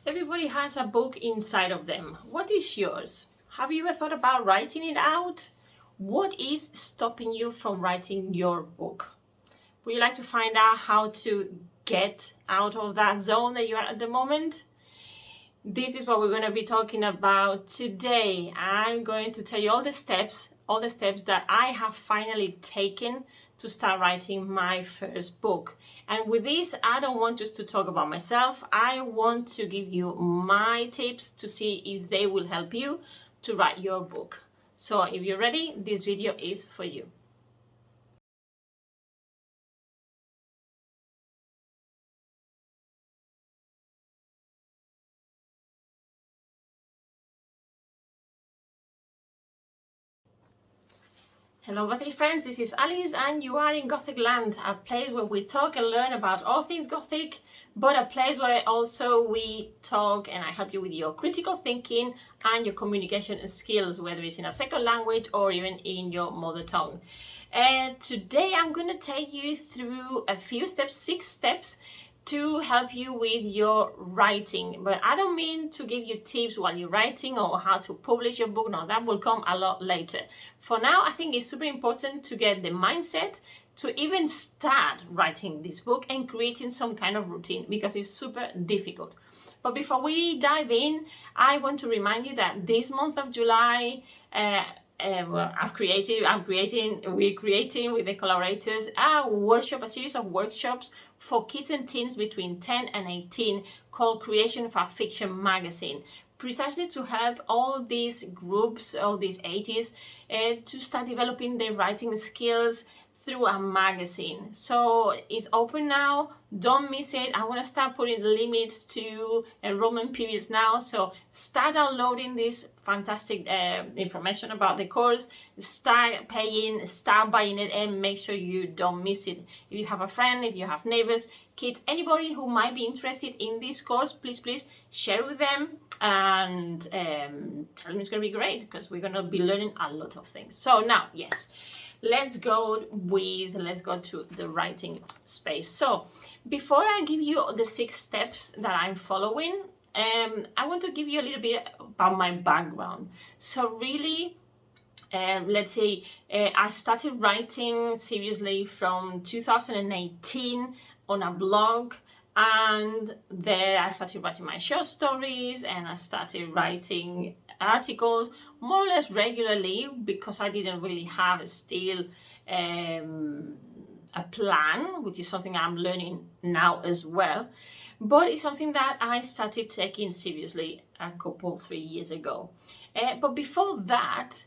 Everybody has a book inside of them. What is yours? Have you ever thought about writing it out? What is stopping you from writing your book? Would you like to find out how to get out of that zone that you are at the moment? This is what we're going to be talking about today. I'm going to tell you all the steps that I have finally taken to start writing my first book. And with this, I don't want just to talk about myself. I want to give you my tips to see if they will help you to write your book. So if you're ready, this video is for you. Hello Gothic friends, this is Alice and you are in Gothic Land, a place where we talk and learn about all things Gothic, but a place where also we talk and I help you with your critical thinking and your communication skills, whether it's in a second language or even in your mother tongue. And today I'm going to take you through a few steps, 6 steps, to help you with your writing. But I don't mean to give you tips while you're writing or how to publish your book. No, that will come a lot later. For now, I think it's super important to get the mindset to even start writing this book and creating some kind of routine, because it's super difficult. But before we dive in, I want to remind you that this month of July, we're creating with the collaborators a series of workshops for kids and teens between 10 and 18 called Creation of a Fiction Magazine, precisely to help all these groups, all these ages, to start developing their writing skills through a magazine. So it's open now, don't miss it. I'm going to start putting limits to enrollment periods now, so start downloading this fantastic information about the course, start paying, start buying it, and make sure you don't miss it. If you have a friend, if you have neighbors, kids, anybody who might be interested in this course, please share with them and tell them it's going to be great, because we're going to be learning a lot of things. So now, yes, let's go to the writing space. So before I give you the 6 steps that I'm following, I want to give you a little bit about my background. So really, let's say I started writing seriously from 2018 on a blog, and there I started writing my short stories and I started writing articles more or less regularly, because I didn't really have still a plan, which is something I'm learning now as well. But it's something that I started taking seriously a couple, 3 years ago. But before that,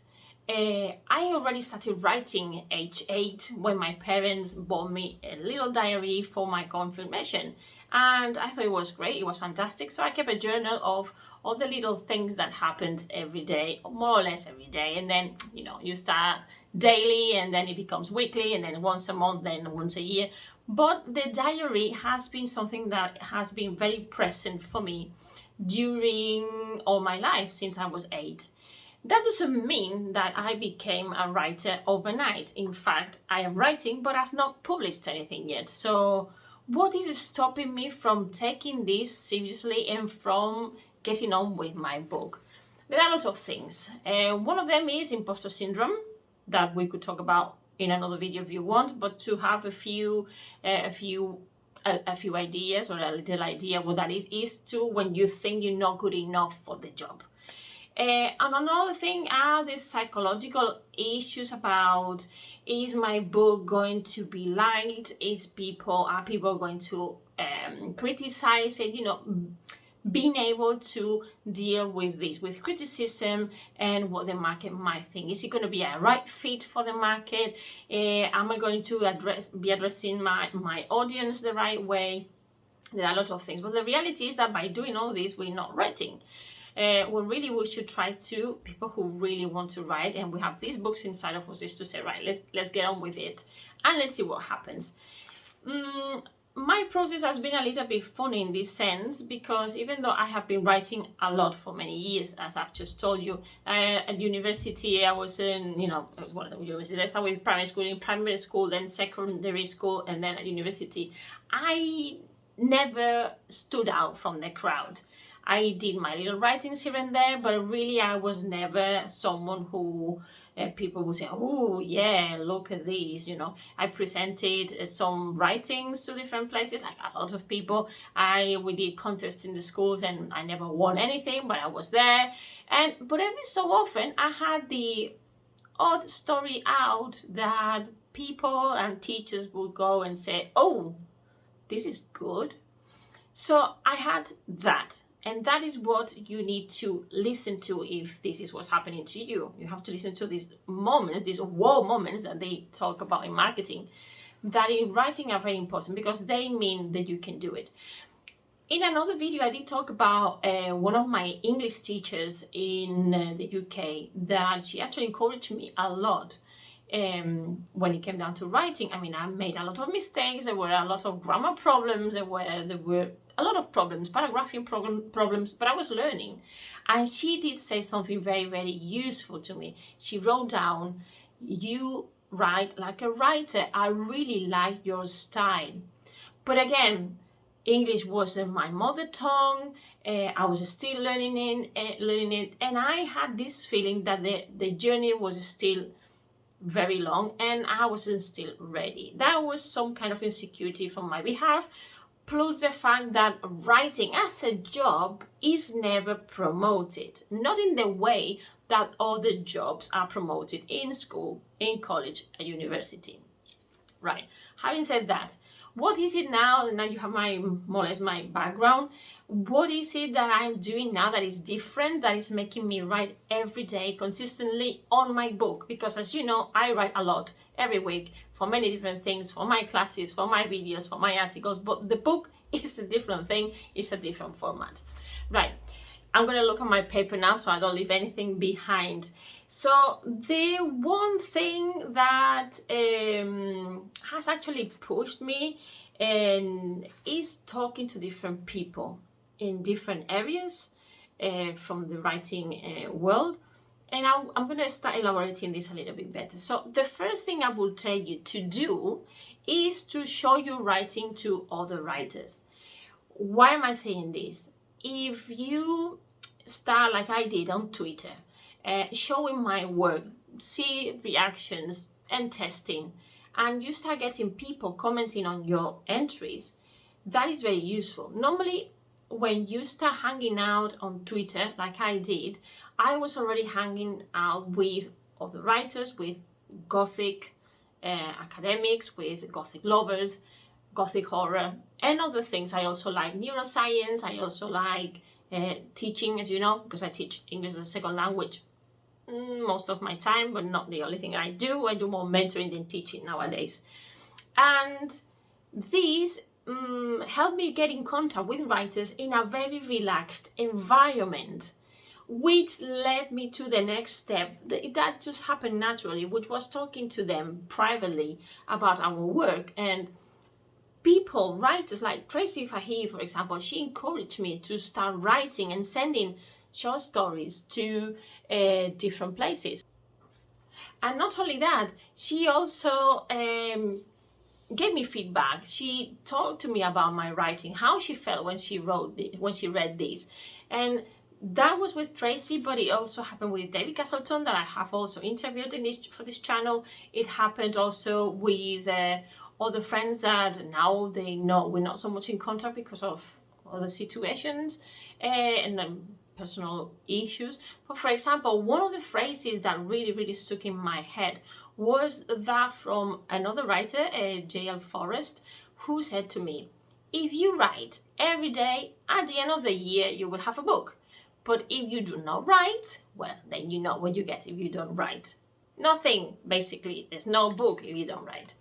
I already started writing age 8 when my parents bought me a little diary for my confirmation. And I thought it was great, it was fantastic. So I kept a journal of all the little things that happened every day, more or less every day. And then, you start daily, and then it becomes weekly, and then once a month, then once a year. But the diary has been something that has been very present for me during all my life since I was 8. That doesn't mean that I became a writer overnight. In fact, I am writing, but I've not published anything yet. So what is stopping me from taking this seriously and from getting on with my book? There are lots of things. One of them is imposter syndrome, that we could talk about in another video if you want, but to have a few ideas, or a little idea what that is to when you think you're not good enough for the job. And another thing are these psychological issues about, is my book going to be liked? Are people going to criticize it? Being able to deal with this, with criticism and what the market might think. Is it going to be a right fit for the market? Am I going to be addressing my audience the right way? There are a lot of things, but the reality is that by doing all this, we're not writing. We should try to, people who really want to write, and we have these books inside of us, is to say, right, let's get on with it and let's see what happens. My process has been a little bit funny in this sense, because even though I have been writing a lot for many years, as I've just told you, at university I was in, university. I started with primary school, then secondary school, and then at university. I never stood out from the crowd. I did my little writings here and there, but really I was never someone who people would say, oh yeah, look at these, you know. I presented some writings to different places, like a lot of people. We did contests in the schools and I never won anything, but I was there. But every so often I had the odd story out that people and teachers would go and say, oh, this is good. So I had that. And that is what you need to listen to if this is what's happening to you. You have to listen to these moments, these wow moments that they talk about in marketing, that in writing are very important because they mean that you can do it. In another video, I did talk about one of my English teachers in the UK, that she actually encouraged me a lot when it came down to writing. I mean, I made a lot of mistakes. There were a lot of grammar problems. There were a lot of problems, paragraphing problems, but I was learning. And she did say something very, very useful to me. She wrote down, you write like a writer. I really like your style. But again, English wasn't my mother tongue. I was still learning it. And I had this feeling that the journey was still very long and I wasn't still ready. That was some kind of insecurity from my behalf. Plus the fact that writing as a job is never promoted, not in the way that other jobs are promoted in school, in college, at university. Right, having said that, what is it now? Now you have more or less my background. What is it that I'm doing now that is different, that is making me write every day consistently on my book? Because as you know, I write a lot every week for many different things, for my classes, for my videos, for my articles, but the book is a different thing, it's a different format. Right, I'm gonna look at my paper now so I don't leave anything behind. So the one thing that has actually pushed me is talking to different people in different areas from the writing world. And I'm going to start elaborating this a little bit better. So the first thing I will tell you to do is to show your writing to other writers. Why am I saying this? If you start like I did on Twitter, showing my work, see reactions and testing, and you start getting people commenting on your entries, that is very useful. Normally, when you start hanging out on Twitter, like I did, I was already hanging out with other writers, with Gothic academics, with Gothic lovers, Gothic horror, and other things. I also like neuroscience. I also like teaching, as you know, because I teach English as a second language most of my time, but not the only thing I do. I do more mentoring than teaching nowadays. And these helped me get in contact with writers in a very relaxed environment, which led me to the next step. That just happened naturally, which was talking to them privately about our work. And people, writers like Tracy Fahey, for example, she encouraged me to start writing and sending short stories to different places. And not only that, she also gave me feedback. She talked to me about my writing, how she felt when she read this. And that was with Tracy, but it also happened with David Castleton, that I have also interviewed for this channel. It happened also with other friends that now they know we're not so much in contact because of other situations and personal issues. But for example, one of the phrases that really stuck in my head was that from another writer, J.L. Forrest, who said to me, if you write every day, at the end of the year, you will have a book. But if you do not write, well, then you know what you get if you don't write. Nothing, basically. There's no book if you don't write.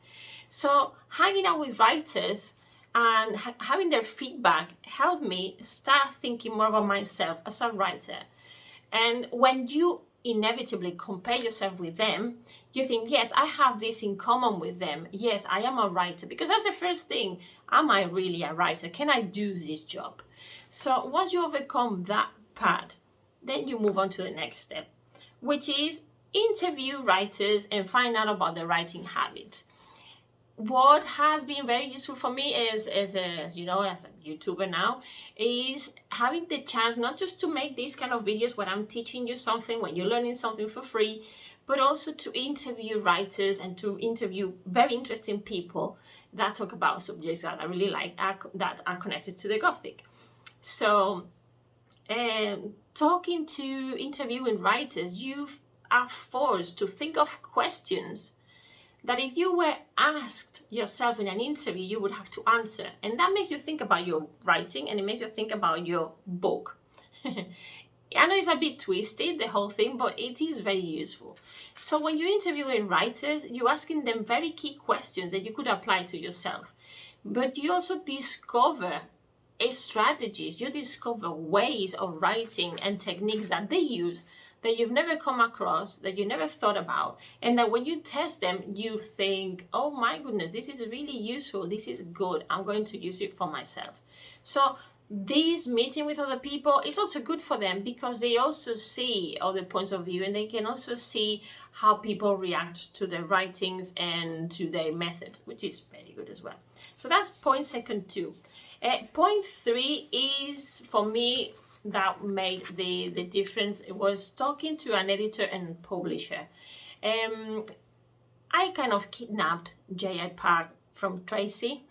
So hanging out with writers and having their feedback helped me start thinking more about myself as a writer. And when you inevitably compare yourself with them, you think, yes, I have this in common with them. Yes, I am a writer. Because that's the first thing. Am I really a writer? Can I do this job? So once you overcome that part, then you move on to the next step, which is interview writers and find out about their writing habits. what has been very useful for me is, as you know, as a YouTuber now, is having the chance not just to make these kind of videos where I'm teaching you something, when you're learning something for free, but also to interview writers and to interview very interesting people that talk about subjects that I really like, that are connected to the Gothic. So interviewing writers, you are forced to think of questions that if you were asked yourself in an interview, you would have to answer. And that makes you think about your writing, and it makes you think about your book. I know it's a bit twisted, the whole thing, but it is very useful. So when you're interviewing writers, you're asking them very key questions that you could apply to yourself. But you also discover strategies, you discover ways of writing and techniques that they use that you've never come across, that you never thought about, and that when you test them, you think, oh my goodness, this is really useful, this is good, I'm going to use it for myself. So this meeting with other people is also good for them because they also see other points of view, and they can also see how people react to their writings and to their methods, which is very good as well. So that's point second 2. Point 3 is, for me, that made the difference. It was talking to an editor and publisher. I kind of kidnapped J.I. Park from Tracy.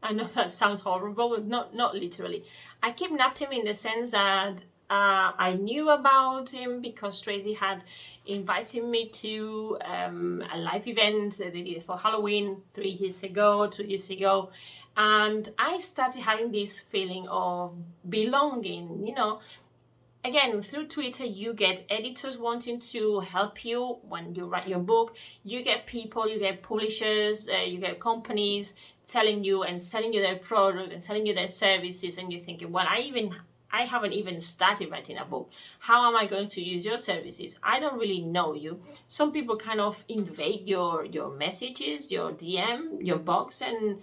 I know that sounds horrible, but not literally. I kidnapped him in the sense that I knew about him because Tracy had invited me to a live event that they did for Halloween 2 years ago. And I started having this feeling of belonging, you know. Again, through Twitter, you get editors wanting to help you when you write your book. You get people, you get publishers, you get companies telling you and selling you their product and selling you their services. And you're thinking, well, I haven't even started writing a book. How am I going to use your services? I don't really know you. Some people kind of invade your messages, your DM, your box, and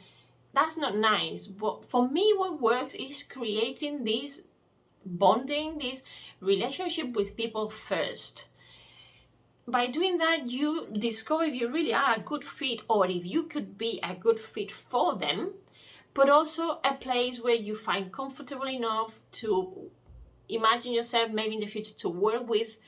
that's not nice. But for me, what works is creating this bonding, this relationship with people first. By doing that, you discover if you really are a good fit, or if you could be a good fit for them, but also a place where you find comfortable enough to imagine yourself maybe in the future to work with,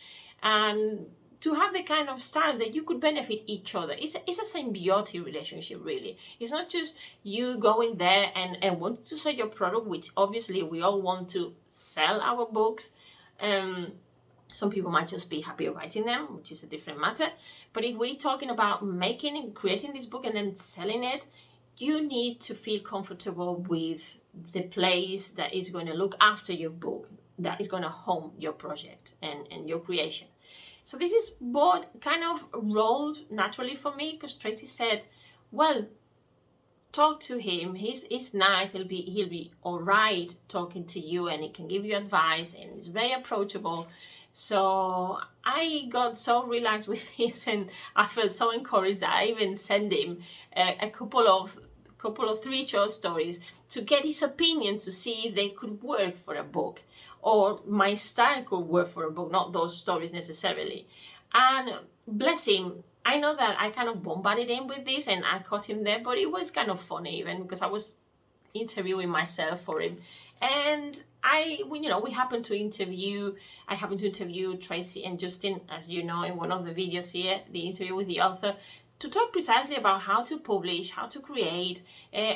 and to have the kind of style that you could benefit each other. It's a symbiotic relationship, really. It's not just you going there and wanting to sell your product, which obviously we all want to sell our books. Some people might just be happy writing them, which is a different matter. But if we're talking about making and creating this book and then selling it, you need to feel comfortable with the place that is going to look after your book, that is going to home your project and your creation. So this is what kind of rolled naturally for me, because Tracy said, well, talk to him. He's nice. He'll be all right talking to you, and he can give you advice, and he's very approachable. So I got so relaxed with this, and I felt so encouraged that I even sent him a couple of 3 short stories to get his opinion, to see if they could work for a book, or my style could work for a book, not those stories necessarily. And bless him, I know that I kind of bombarded him with this and I caught him there, but it was kind of funny even because I was interviewing myself for him. And I happened to interview Tracy and Justin, as you know, in one of the videos here, the interview with the author, to talk precisely about how to publish, how to create,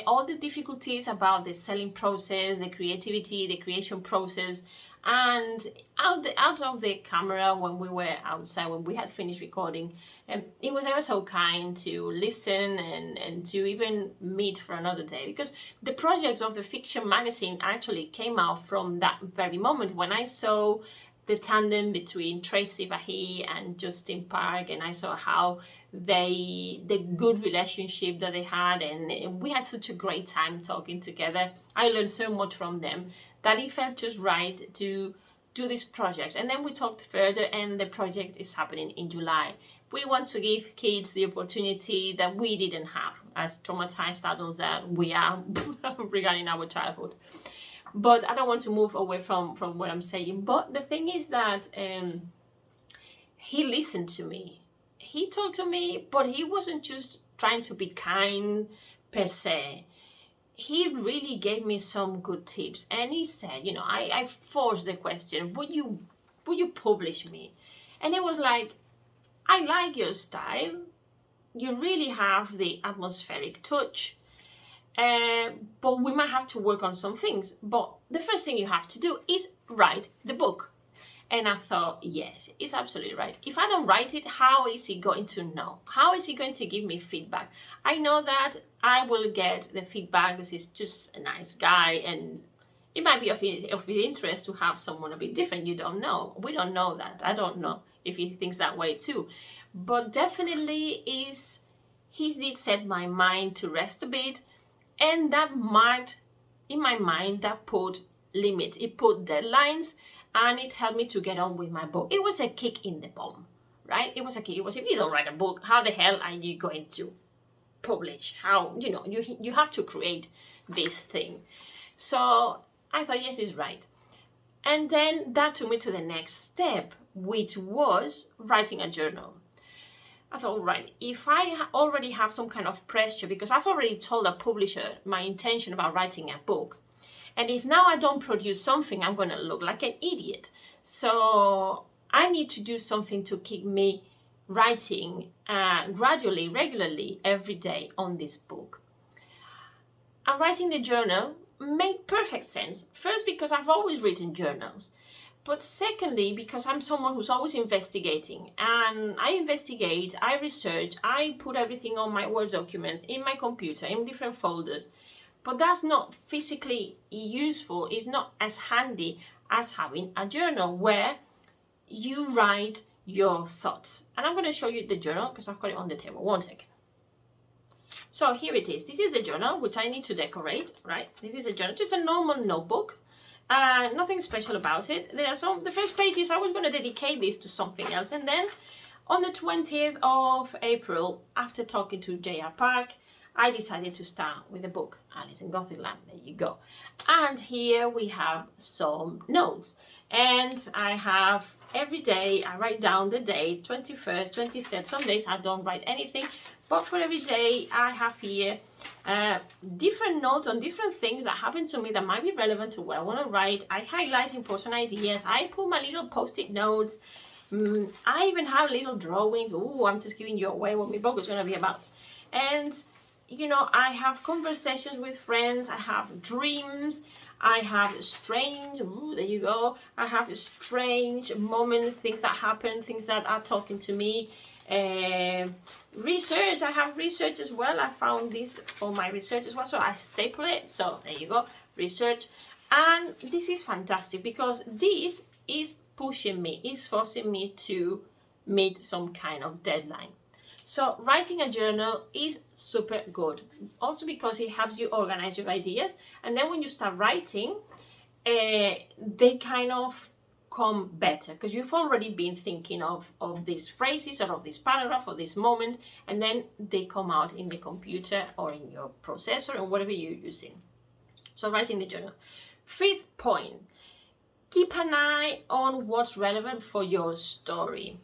all the difficulties about the selling process, the creativity, the creation process. And out of the camera, when we were outside, when we had finished recording, it was ever so kind to listen and to even meet for another day, because the project of the fiction magazine actually came out from that very moment when I saw the tandem between Tracy Vahey and Justin Park, and I saw how the good relationship that they had, and we had such a great time talking together. I learned so much from them that it felt just right to do this project. And then we talked further, and the project is happening in July. We want to give kids the opportunity that we didn't have, as traumatized adults that we are regarding our childhood. But I don't want to move away from what I'm saying. But the thing is that he listened to me. He talked to me, but he wasn't just trying to be kind per se. He really gave me some good tips, and he said, you know, I forced the question, would you publish me? And it was like, I like your style. You really have the atmospheric touch. But we might have to work on some things. But the first thing you have to do is write the book. And I thought, yes, it's absolutely right. If I don't write it, how is he going to know? How is he going to give me feedback? I know that I will get the feedback because he's just a nice guy, and it might be of interest to have someone a bit different. You don't know. We don't know that. I don't know if he thinks that way too. But definitely he did set my mind to rest a bit. And that marked in my mind, that put limits, it put deadlines, and it helped me to get on with my book. It was a kick in the bum, right? It was a kick. It was, if you don't write a book, how the hell are you going to publish? How, you know, you have to create this thing. So I thought, yes, it's right. And then that took me to the next step, which was writing a journal. I thought, right, if I already have some kind of pressure, because I've already told a publisher my intention about writing a book, and if now I don't produce something, I'm going to look like an idiot. So I need to do something to keep me writing gradually, regularly, every day on this book. And writing the journal made perfect sense. First, because I've always written journals. But secondly, because I'm someone who's always investigating, and I investigate, I research, I put everything on my Word document, in my computer, in different folders. But that's not physically useful, it's not as handy as having a journal where you write your thoughts. And I'm going to show you the journal because I've got it on the table. One second. So here it is. This is the journal, which I need to decorate, right? This is a journal, just a normal notebook. Nothing special about it. There are the first pages, I was going to dedicate this to something else. And then on the 20th of April, after talking to J.R. Park, I decided to start with the book, Alice in Gothic Land. There you go. And here we have some notes. And I have, every day, I write down the date, 21st, 23rd. Some days I don't write anything. But for every day, I have here different notes on different things that happen to me that might be relevant to what I want to write. I highlight important ideas. I put my little post-it notes. I even have little drawings. Oh, I'm just giving you away what my book is going to be about. And, you know, I have conversations with friends. I have dreams. I have strange, there you go. I have strange moments, things that happen, things that are talking to me. Research, I have research as well. I found this for my research as well, so I staple it. So there you go, research. And this is fantastic because this is pushing me, it's forcing me to meet some kind of deadline. So writing a journal is super good, also because it helps you organize your ideas, and then when you start writing, they kind of come better because you've already been thinking of these phrases or of this paragraph or this moment, and then they come out in the computer or in your processor or whatever you're using. So writing the journal. Fifth point, keep an eye on what's relevant for your story.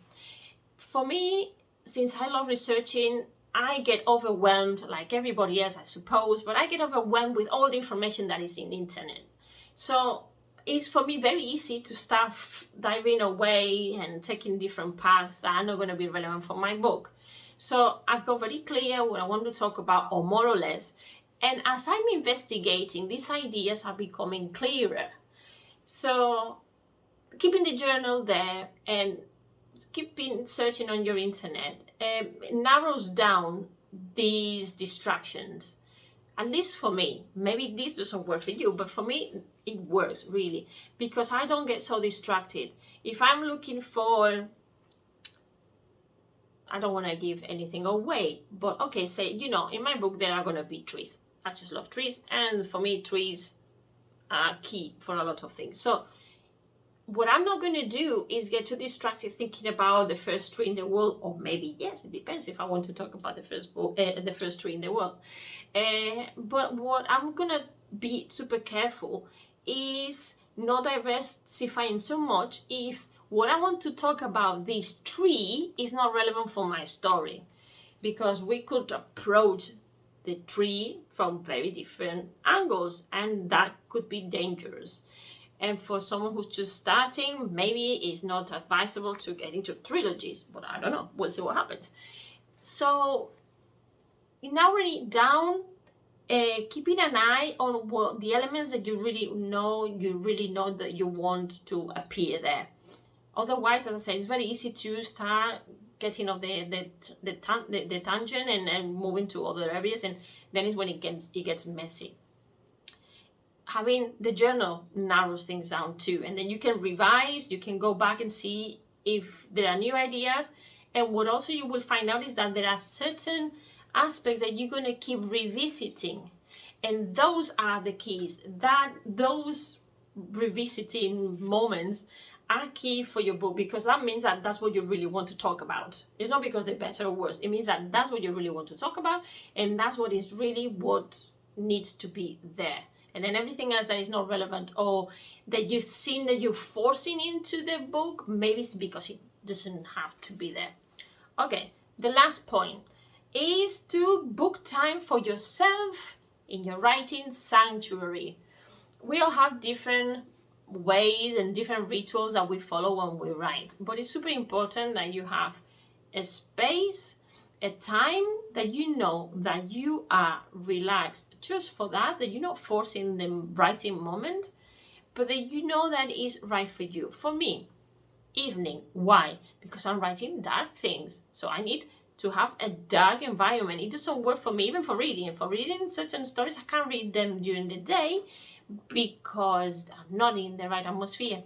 For me, since I love researching, I get overwhelmed like everybody else, I suppose, but I get overwhelmed with all the information that is in the internet. So it's for me very easy to start diving away and taking different paths that are not going to be relevant for my book. So I've got very clear what I want to talk about, or more or less. And as I'm investigating, these ideas are becoming clearer. So keeping the journal there and keeping searching on your internet narrows down these distractions. At least for me, maybe this doesn't work for you, but for me, it works really because I don't get so distracted. If I'm looking for, I don't want to give anything away, but okay, say, you know, in my book, there are going to be trees. I just love trees. And for me, trees are key for a lot of things. So what I'm not going to do is get too distracted thinking about the first tree in the world, or maybe, yes, it depends if I want to talk about the first tree in the world. But what I'm going to be super careful is not diversifying so much if what I want to talk about, this tree, is not relevant for my story. because we could approach the tree from very different angles, and that could be dangerous. And for someone who's just starting, maybe it's not advisable to get into trilogies, but I don't know, we'll see what happens. So narrowing it down, keeping an eye on what the elements that you really know that you want to appear there. Otherwise, as I said, it's very easy to start getting off the tangent and moving to other areas, and then is when it gets messy. Having the journal narrows things down too, and then you can revise, you can go back and see if there are new ideas. And what also you will find out is that there are certain aspects that you're going to keep revisiting, and those are the keys. That those revisiting moments are key for your book, because that means that that's what you really want to talk about. It's not because they're better or worse. It means that that's what you really want to talk about, and that's what is really what needs to be there. And then everything else that is not relevant or that you've seen that you're forcing into the book, maybe it's because it doesn't have to be there. Okay, the last point is to book time for yourself in your writing sanctuary. We all have different ways and different rituals that we follow when we write, but it's super important that you have a space, a time that you know that you are relaxed just for that you're not forcing the writing moment, but that you know that is right for you. For me, evening. Why? Because I'm writing dark things, so I need to have a dark environment. It doesn't work for me even for reading. For reading certain stories, I can't read them during the day because I'm not in the right atmosphere.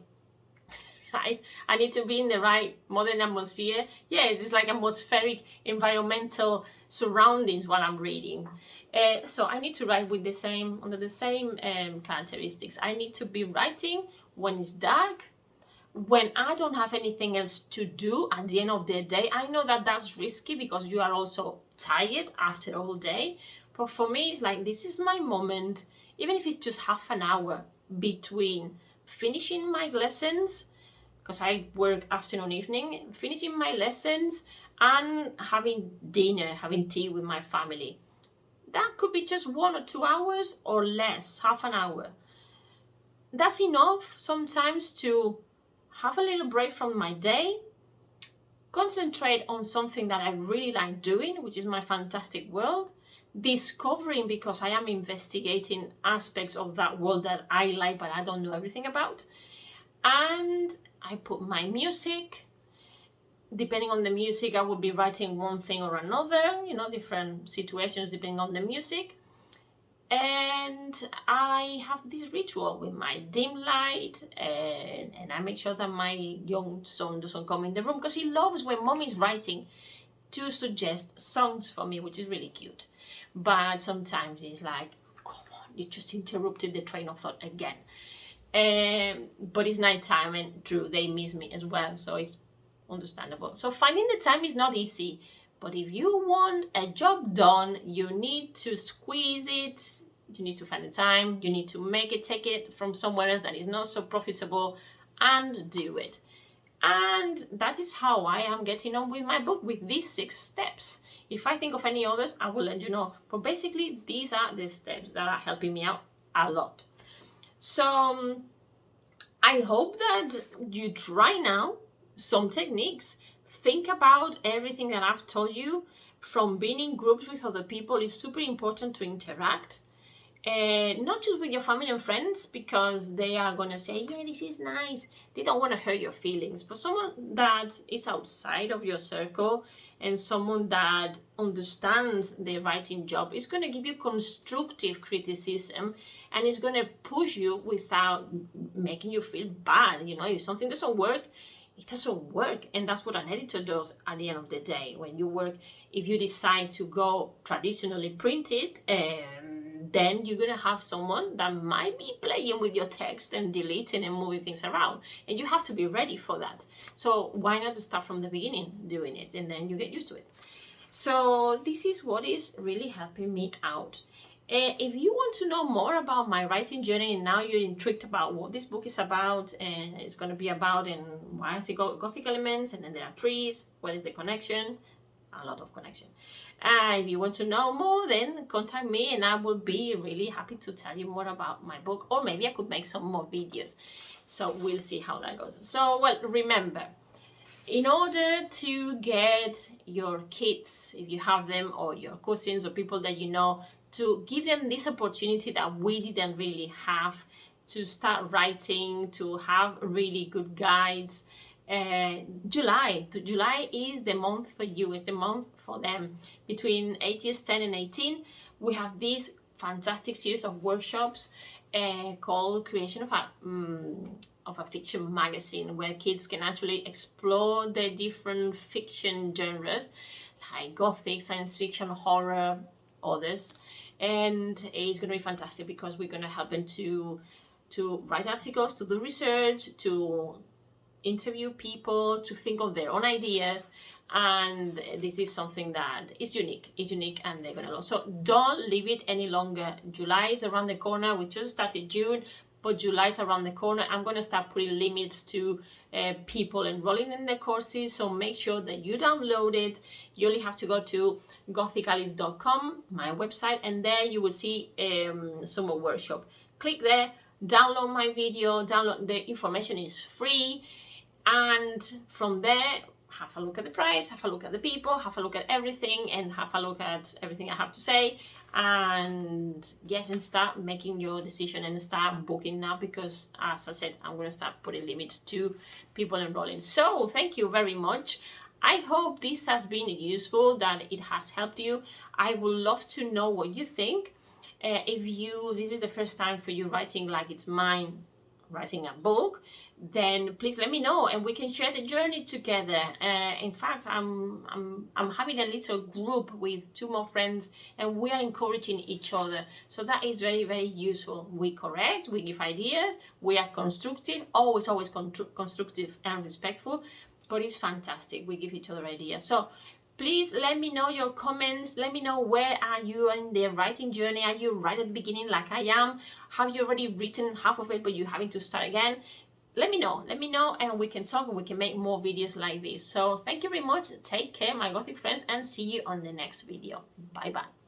I need to be in the right modern atmosphere. Yes, it's like atmospheric environmental surroundings while I'm reading. So I need to write with under the same characteristics. I need to be writing when it's dark, when I don't have anything else to do at the end of the day. I know that that's risky because you are also tired after all day. But for me, it's like, this is my moment, even if it's just half an hour between finishing my lessons, because I work afternoon, evening, finishing my lessons and having dinner, having tea with my family. That could be just 1 or 2 hours or less, half an hour. That's enough sometimes to have a little break from my day, concentrate on something that I really like doing, which is my fantastic world, discovering, because I am investigating aspects of that world that I like but I don't know everything about. And I put my music. Depending on the music, I will be writing one thing or another, different situations depending on the music. And I have this ritual with my dim light, and I make sure that my young son doesn't come in the room, because he loves when mom is writing to suggest songs for me, which is really cute. But sometimes he's like, come on, you just interrupted the train of thought again. But it's nighttime, and true, they miss me as well, so it's understandable. So finding the time is not easy, but if you want a job done, you need to squeeze it. You need to find the time. You need to take it from somewhere else that is not so profitable, and do it. And that is how I am getting on with my book, with these 6 steps. If I think of any others, I will let you know. But basically, these are the steps that are helping me out a lot. So I hope that you try now some techniques. Think about everything that I've told you. From being in groups with other people, it's super important to interact. Not just with your family and friends, because they are going to say, yeah, this is nice. They don't want to hurt your feelings. But someone that is outside of your circle and someone that understands the writing job is going to give you constructive criticism, and it's going to push you without making you feel bad. If something doesn't work, it doesn't work. And that's what an editor does at the end of the day. When you work, if you decide to go traditionally printed, then you're going to have someone that might be playing with your text and deleting and moving things around. And you have to be ready for that. So why not start from the beginning doing it, and then you get used to it. So this is what is really helping me out. If you want to know more about my writing journey, and now you're intrigued about what this book is about and it's going to be about, and why has it got Gothic elements, and then there are trees, what is the connection, a lot of connection. If you want to know more, then contact me and I will be really happy to tell you more about my book, or maybe I could make some more videos. So we'll see how that goes. So, well, remember, in order to get your kids, if you have them, or your cousins or people that you know, to give them this opportunity that we didn't really have, to start writing, to have really good guides, July is the month for you, is the month for them. Between ages 10 and 18, we have this fantastic series of workshops called Creation of a Fiction Magazine, where kids can actually explore the different fiction genres like Gothic, science fiction, horror, others. And it's going to be fantastic because we're going to help them to write articles, to do research, to interview people, to think of their own ideas. And this is something that is unique, and they're gonna learn. So don't leave it any longer. July is around the corner. We just started June, but July is around the corner. I'm gonna start putting limits to people enrolling in the courses, so make sure that you download it. You only have to go to gothicalice.com, my website, and there you will see summer workshop. Click there, download my video, download the information, is free. And from there, have a look at the price, have a look at the people, have a look at everything, and have a look at everything I have to say. And yes, and start making your decision and start booking now, because as I said, I'm going to start putting limits to people enrolling. So thank you very much. I hope this has been useful, that it has helped you. I would love to know what you think. If this is the first time for you writing like it's mine, writing a book, then please let me know and we can share the journey together. In fact, I'm having a little group with 2 more friends, and we are encouraging each other. So that is very, very useful. We correct, we give ideas, we are constructive, always constructive and respectful, but it's fantastic. We give each other ideas. So please let me know your comments. Let me know, where are you in the writing journey? Are you right at the beginning like I am? Have you already written half of it but you're having to start again? Let me know, and we can talk and we can make more videos like this. So thank you very much. Take care, my Gothic friends, and see you on the next video. Bye bye.